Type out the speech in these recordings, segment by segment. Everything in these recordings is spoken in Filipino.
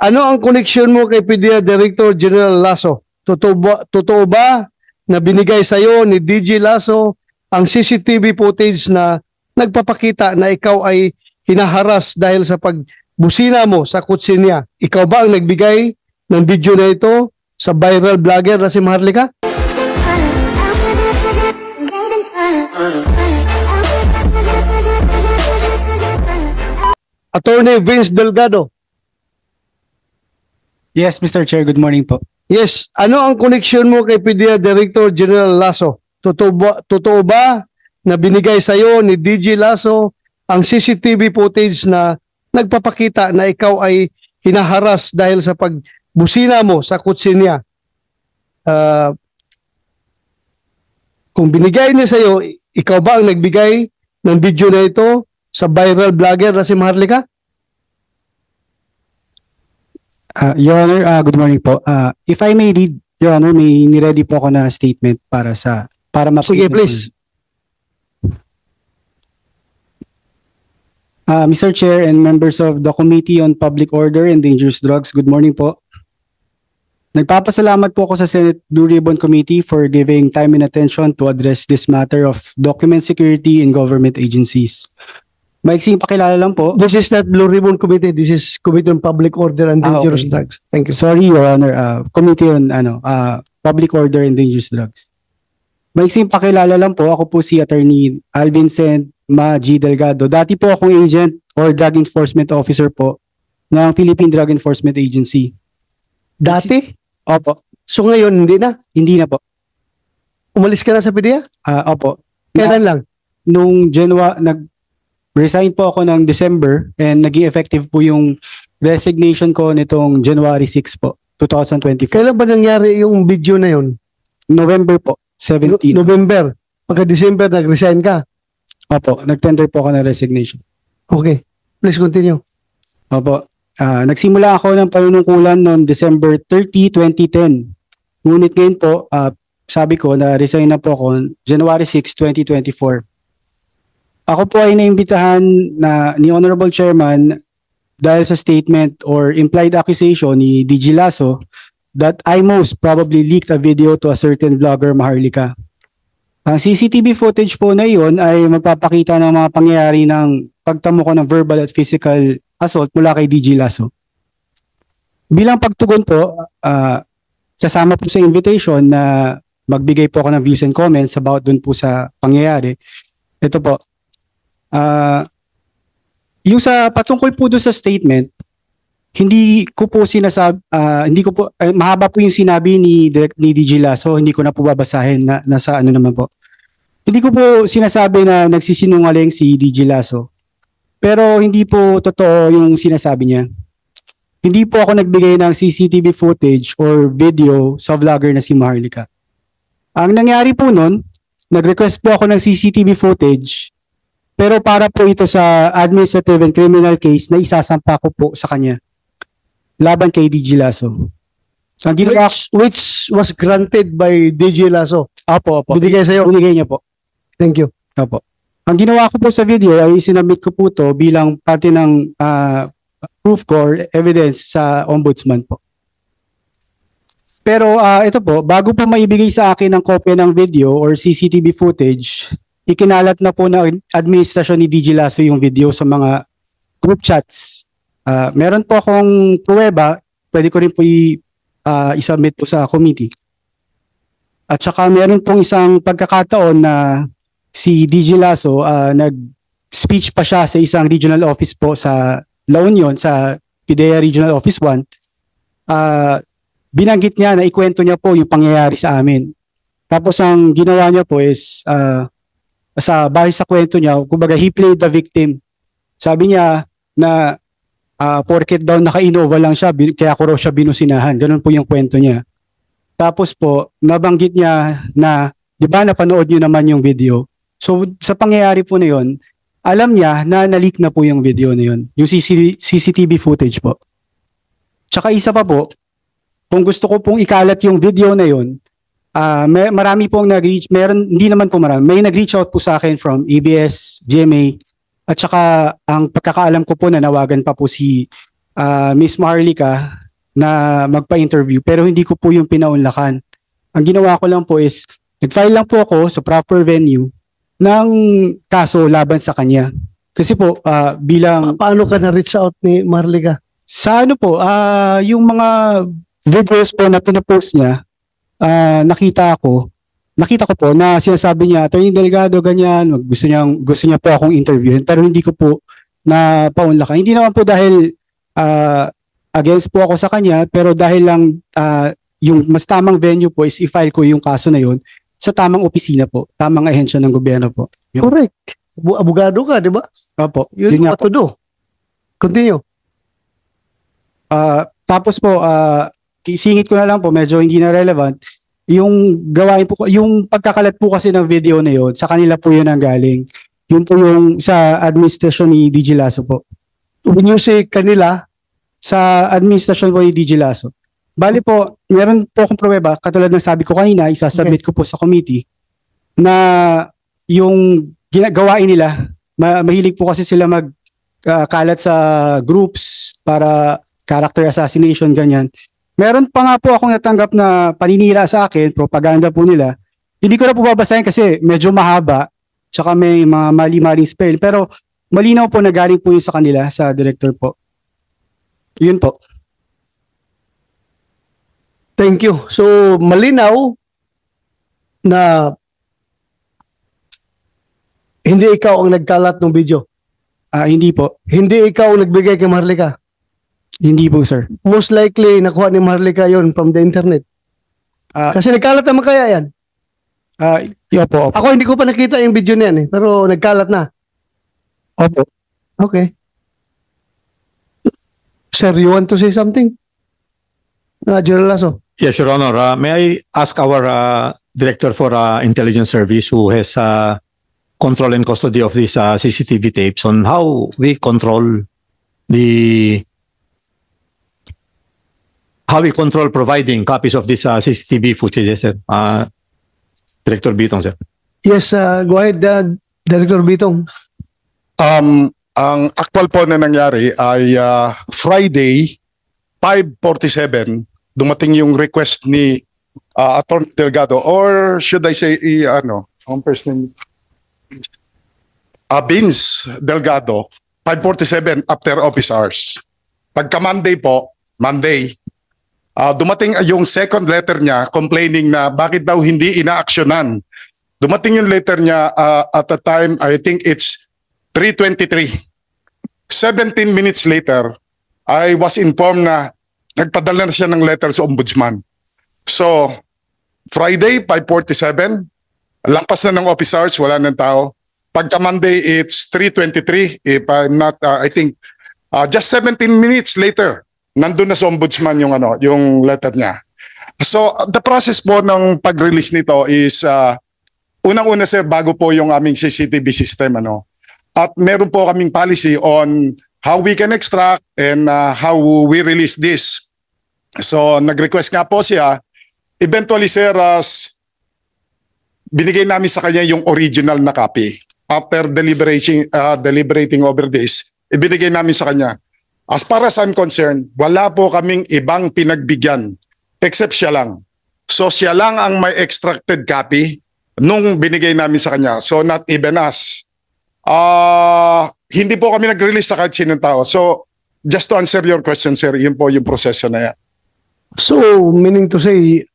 ano ang koneksyon mo kay PDEA Director General Lasso? Totoo ba na binigay sa'yo ni DJ Lasso ang CCTV footage na nagpapakita na ikaw ay hinaharas dahil sa pagbusina mo sa kutsi niya? Ikaw ba ang nagbigay ng video na ito sa viral vlogger na si Maharlika? Attorney Vince Delgado. Yes, Mr. Chair. Good morning po. Yes. Ano ang koneksyon mo kay PDEA Director General Lasso? Totoo ba na binigay sa'yo ni DJ Lasso ang CCTV footage na nagpapakita na ikaw ay hinaharas dahil sa pagbusina mo sa kutsi niya? Kung binigay niya sa'yo, ikaw ba ang nagbigay ng video na ito sa viral vlogger na si Maharlika? Your Honor, good morning po. If I may read, Your Honor, may niready po ako na statement para Sige, please. Mr. Chair and members of the Committee on Public Order and Dangerous Drugs, good morning po. Nagpapasalamat po ako sa Senate Blue Ribbon Committee for giving time and attention to address this matter of document security in government agencies. Maiksing pakilala lang po. This is not Blue Ribbon Committee. This is Committee on Public Order and Dangerous Drugs. Thank you. Sorry, Your Honor. Committee on Public Order and Dangerous Drugs. Maiksing pakilala lang po. Ako po si Attorney Alvincent G. Delgado. Dati po akong agent or drug enforcement officer po ng Philippine Drug Enforcement Agency. Dati? Opo. So ngayon, hindi na? Hindi na po. Umalis ka na sa PDEA? Opo. Kailan lang? Nung resign po ako ng December and naging effective po yung resignation ko nitong January 6 po, 2024. Kailan ba nangyari yung video na yun? November po, 17. November. Pagka-December, nag-resign ka? Opo, nag-tender po ako ng resignation. Okay. Please continue. Opo. Nagsimula ako ng panunungkulan noong December 30, 2010. Ngunit ngayon po, sabi ko na resign na po ako January 6, 2024. Ako po ay naimbitahan ni Honorable Chairman dahil sa statement or implied accusation ni DJ Lasso that I most probably leaked a video to a certain vlogger, Maharlika. Ang CCTV footage po na iyon ay magpapakita ng mga pangyayari ng pagtamo ko ng verbal at physical assault mula kay DJ Lasso. Bilang pagtugon po, kasama po sa invitation na magbigay po ako ng views and comments about dun po sa pangyayari. Ito po. Yung sa patungkol po doon sa statement, hindi ko po mahaba po yung sinabi ni DJ Lasso, hindi ko na po babasahin na nasa ano naman po. Hindi ko po sinasabi na nagsisinungaling si DJ Lasso. Pero hindi po totoo yung sinasabi niya. Hindi po ako nagbigay ng CCTV footage or video sa vlogger na si Maharlika. Ang nangyari po nun, nag-request po ako ng CCTV footage. Pero para po ito sa administrative and criminal case na isasampa ko po sa kanya laban kay DJ Lasso. Which was granted by DJ Lasso? Opo. Binigay sa'yo? Binigay niya po. Thank you. Opo. Ang ginawa ko po sa video ay sinabit ko po to bilang parte ng proof ko or evidence sa ombudsman po. Pero ito po, bago po maibigay sa akin ang kopya ng video or CCTV footage, ikinalat na po ng administrasyon ni DJ Lasso yung video sa mga group chats. Meron po akong pruweba, pwede ko rin po i-submit po sa committee. At saka meron pong isang pagkakataon na si DJ Lasso, nag-speech pa siya sa isang regional office po sa La Union, sa PDEA Regional Office 1. Binanggit niya na ikwento niya po yung pangyayari sa amin. Tapos ang ginawa niya po is, bahil sa kwento niya, kumbaga he played the victim. Sabi niya na porket daw naka-Innova lang siya, kaya ko raw siya binusinahan. Ganun po yung kwento niya. Tapos po, nabanggit niya na, di ba napanood niyo naman yung video? So sa pangyayari po na yun, alam niya na na-leak na po yung video na yun. Yung CCTV footage po. Tsaka isa pa po, kung gusto ko pong ikalat yung video na yun, marami pong nag-reach, hindi naman po marami, may nag-reach out po sa akin from ABS, GMA, at saka ang pagkakaalam ko po na nawagan pa po si Miss Maharlika na magpa-interview pero hindi ko po yung pinaunlakan. Ang ginawa ko lang po is nag-file lang po ako sa proper venue ng kaso laban sa kanya. Kasi po bilang Paano ka na-reach out ni Marlica? sa ano po, yung mga videos po na pinapost niya, nakita ko po na sinasabi niya, Attorney Delgado, ganyan, gusto niya po akong interviewin, pero hindi ko po na paunlakan. Hindi naman po dahil against po ako sa kanya, pero dahil lang yung mas tamang venue po is i-file ko yung kaso na yun sa tamang opisina po, tamang ahensya ng gobyerno po. Correct. Abogado ka, di ba? Opo. Yun Yun nga what to do. Continue. Tapos po, isingit ko na lang po, medyo hindi na relevant. Yung gawain po, yung pagkakalat po kasi ng video na yun, sa kanila po yun ang galing. Yun po yung sa administration ni DJ Lasso po. When you say kanila, Sa administration po ni DJ Lasso. Bali po, meron po akong pruweba, katulad ng sabi ko kanina, isasubmit ko po sa committee, na yung ginagawain nila, mahilig po kasi sila magkalat sa groups para character assassination, ganyan. Meron pa nga po akong natanggap na paninira sa akin, propaganda po nila. Hindi ko na po babasahin kasi medyo mahaba, tsaka may mga mali-maling spell. Pero malinaw po na galing po yun sa kanila, sa director po. Yun po. thank you. So, malinaw na hindi ikaw ang nagkalat ng video. Hindi po. Hindi ikaw ang nagbigay kay Marlica. Hindi po, sir. Most likely, nakuha ni Marlica yon from the internet. Kasi nagkalat naman kaya yan. Opo. Ako hindi ko pa nakita yung video niyan pero nagkalat na. Opo. Okay. Sir, you want to say something? General Lasso. Yes, Your Honor. May I ask our Director for Intelligence Service who has control and custody of these CCTV tapes on how we control providing copies of these CCTV footage, sir. Director Bitong, sir. Yes, go ahead, Director Bitong. Ang actual po na nangyari ay Friday 5:47 dumating yung request ni Attorney Delgado, or should I say ang first name Vince Delgado, 5:47 after office hours. Pagka Monday po, dumating yung second letter niya complaining na bakit daw hindi inaaksyonan. Dumating yung letter niya at the time, I think it's 3:23. 17 minutes later, I was informed na nagpadala na siya ng letter sa ombudsman. So, Friday, 5:47, lampas na ng office hours, wala ng tao. Pagka Monday, it's 3:23. If I'm not, I think, just 17 minutes later, nandun na sa ombudsman yung letter niya. So, the process po ng pag-release nito is, unang-una sir, bago po yung aming CCTV system, at meron po kaming policy on how we can extract and how we release this. So, nag-request nga po siya. Eventually, sir, binigay namin sa kanya yung original na copy. After deliberating over this, ibinigay namin sa kanya. As far as I'm concerned, wala po kaming ibang pinagbigyan except siya lang. So, siya lang ang may extracted copy nung binigay namin sa kanya. So, not even us. Hindi po kami nag-release sa kahit sinong tao. So, just to answer your question, sir, yun po yung proseso na yan. So, meaning to say,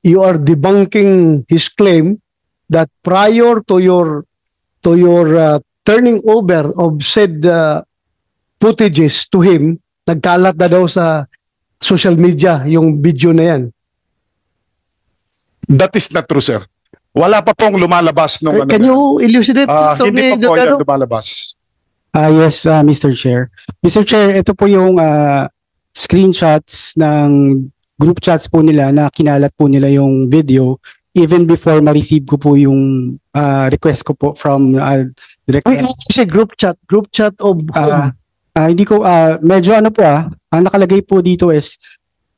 you are debunking his claim that prior to your turning over of said footages to him, nagkalat na daw sa social media yung video na yan. That is not true, sir. Wala pa pong lumalabas nung Can you elucidate? hindi pa po yan lumalabas. Yes, Mr. Chair. Mr. Chair, ito po yung screenshots ng group chats po nila na kinalat po nila yung video even before ma-receive ko po yung request ko po from Director. Wait, say group chat of Hindi ko, medyo ang nakalagay po dito is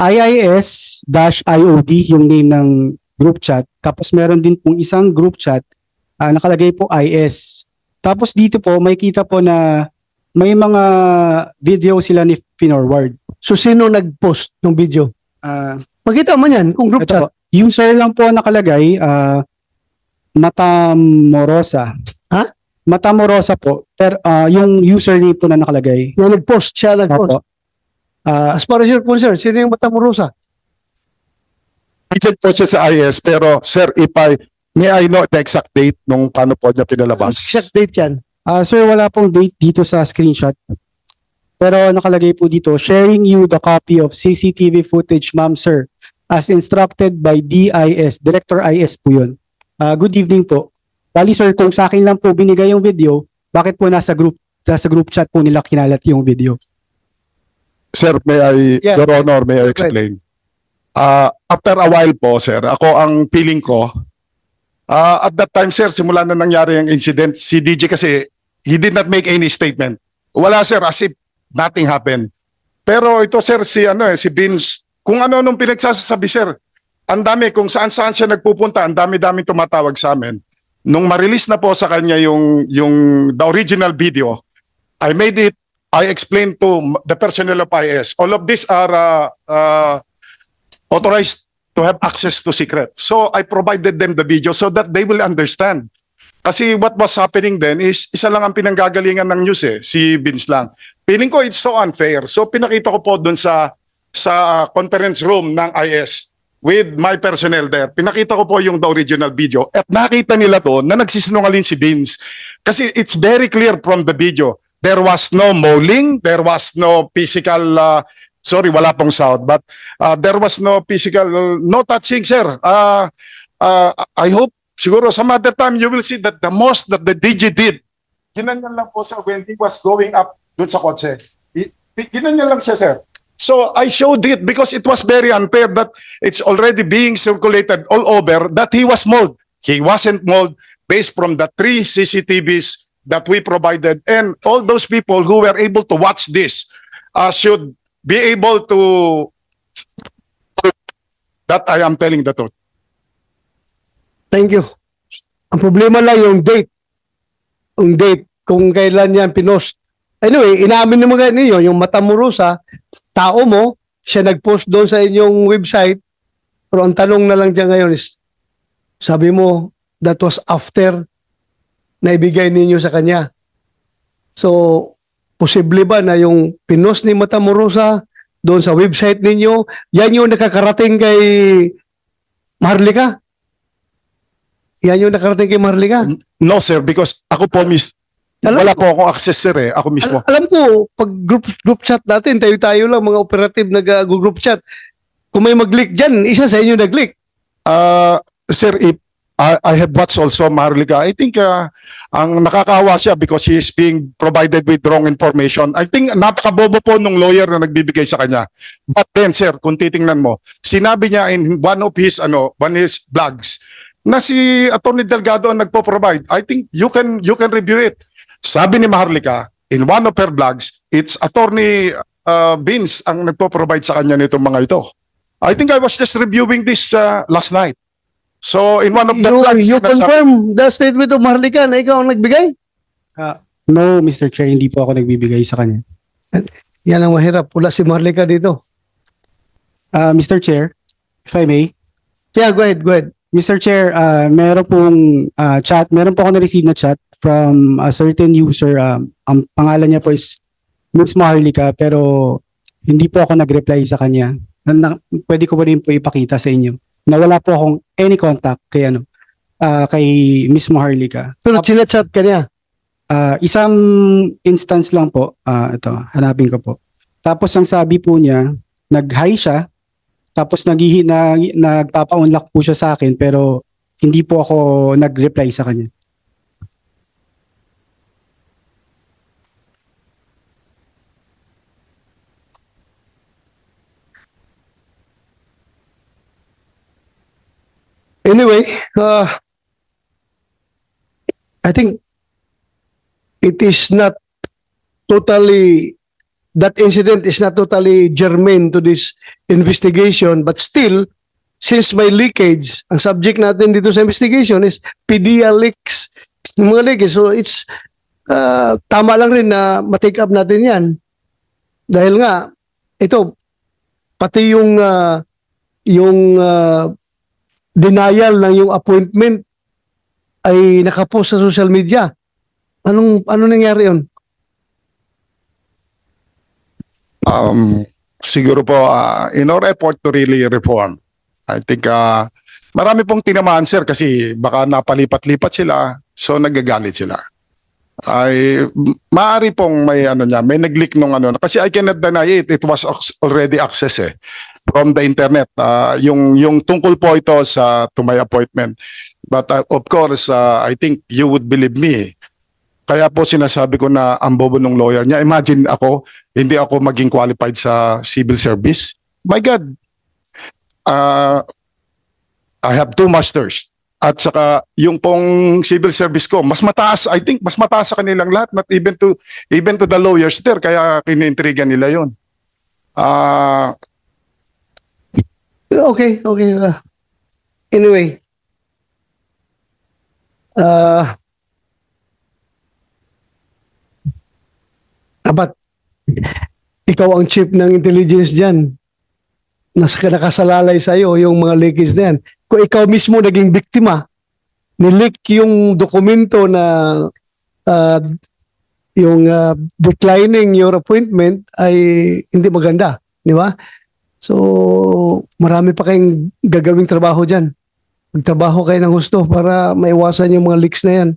IIS-IOD yung name ng group chat. Tapos meron din pong isang group chat, nakalagay po IS. Tapos dito po, may kita po na may mga video sila ni Finorward. So sino nag-post ng video? Makita mo yan kung group Ito chat. po, user lang po nakalagay, Matamorosa. Ha? Matamorosa po. Pero yung username po na nakalagay. Na nag-post, siya nag-post. Opo. As far as you're concerned, sino yung Matamorusa? Agent po siya sa IS, pero sir, may I know the exact date nung paano po niya pinalabas? Exact date yan. Sir, wala pong date dito sa screenshot. Pero nakalagay po dito, sharing you the copy of CCTV footage, ma'am sir, as instructed by DIS, Director IS po yun. Good evening po. Bali sir, kung sa akin lang po binigay yung video, bakit po nasa group chat po nila kinalat yung video? Sir, Yeah. Your Honor, may I Okay. explain? After a while po, sir, ako ang feeling ko, at that time, sir, simula na nangyari ang incident, si DJ kasi, he did not make any statement. Wala, sir, as if nothing happened. Pero ito, sir, si Vince, kung ano nung pinagsasabi, sir, ang dami, kung saan-saan siya nagpupunta, ang dami-dami tumatawag sa amin. Nung ma-release na po sa kanya yung the original video, I explained to the personnel of IS, all of these are authorized to have access to secret. So I provided them the video so that they will understand. Kasi what was happening then is isa lang ang pinanggagalingan ng news si Vince lang. Feeling ko it's so unfair. So pinakita ko po doon sa conference room ng IS with my personnel there. Pinakita ko po yung the original video at nakita nila to na nagsisinungaling si Vince. Kasi it's very clear from the video. There was no mauling, there was no physical, wala pong sound, but there was no physical, no touching, sir. I hope, siguro some other time you will see that the most that the DJ did, ginanyan lang po siya when he was going up dun sa kotse. Ginanyan lang siya, sir. So I showed it because it was very unfair that it's already being circulated all over that he was mauled. He wasn't mauled based from the 3 CCTVs that we provided, and all those people who were able to watch this should be able to that I am telling the truth. Thank you. Ang problema lang yung date. Yung date, kung kailan yan pinost. Anyway, inamin naman kayo ninyo, yung Matamorusa, tao mo, siya nag-post doon sa inyong website, pero ang tanong na lang dyan ngayon is, sabi mo, that was after na ibigay ninyo sa kanya. So, posible ba na yung pinost ni Matamorusa doon sa website ninyo, yan yung nakakarating kay Maharlika? Yan yung nakarating kay Maharlika? No, sir, because ako po wala po akong access, sir, ako mismo. Alam ko, pag group chat natin, tayo-tayo lang, mga operative nag-group chat. Kung may mag-leak dyan, isa sa inyo nag-leak. Sir, if I have watched also Maharlika, I think ang nakakawa siya because he is being provided with wrong information. I think napakabobo po nung lawyer na nagbibigay sa kanya. But then, sir, kung titingnan mo, sinabi niya in one of his vlogs na si Attorney Delgado ang nagpo-provide. I think you can review it. Sabi ni Maharlika, in one of her vlogs, it's Attorney Vince ang nagpo-provide sa kanya nitong mga ito. I think I was just reviewing this last night. So, in one of the vlogs, You confirm the statement of Maharlika na ikaw ang nagbigay? No, Mr. Chair, hindi po ako nagbibigay sa kanya. Yan ang mahirap. Wala si Maharlika dito. Mr. Chair, if I may. Yeah, go ahead. Mr. Chair, meron pong meron po ako na-receive na chat from a certain user. Ang pangalan niya po is Ms. Maharlika, pero hindi po ako nag-reply sa kanya. Pwede ko po rin po ipakita sa inyo na wala po akong any contact kay kay Ms. Maharlika. Pero chinachat ka niya? Isang instance lang po. Ito, hanapin ko po. Tapos ang sabi po niya, nag-hi siya, tapos nagpapa-unlock po siya sa akin, pero hindi po ako nag-reply sa kanya. Anyway, I think it is not totally, that incident is not totally germane to this investigation, but still, since may leakage, ang subject natin dito sa investigation is PDEA leaks, yung mga leaks. So tama lang rin na ma-take up natin yan. Dahil nga, ito, pati yung denial ng yung appointment ay nakapost sa social media. Ano nangyari yun? Siguro po, in our effort to really reform, I think marami pong tinamaan, sir, kasi baka napalipat-lipat sila, so nagagalit sila. Ay maaari pong may may nag-leak nung kasi I cannot deny it was already access from the internet, yung tungkol po ito to my appointment, but of course I think you would believe me, kaya po sinasabi ko na ang bobo ng lawyer niya. Imagine hindi ako maging qualified sa civil service. My God, I have 2 masters. At saka yung pong civil service ko, mas mataas, I think, mas mataas sa kanilang lahat, not even to the lawyers there, kaya kinintrigan nila yun. Okay. Anyway, but ikaw ang chief ng intelligence dyan. Nakasalalay sa'yo yung mga leakage na yan. Kung ikaw mismo naging biktima, nileak yung dokumento na declining your appointment ay hindi maganda. Di ba? So, marami pa kayong gagawing trabaho dyan. Magtrabaho kayo ng gusto para maiwasan yung mga leaks na yan.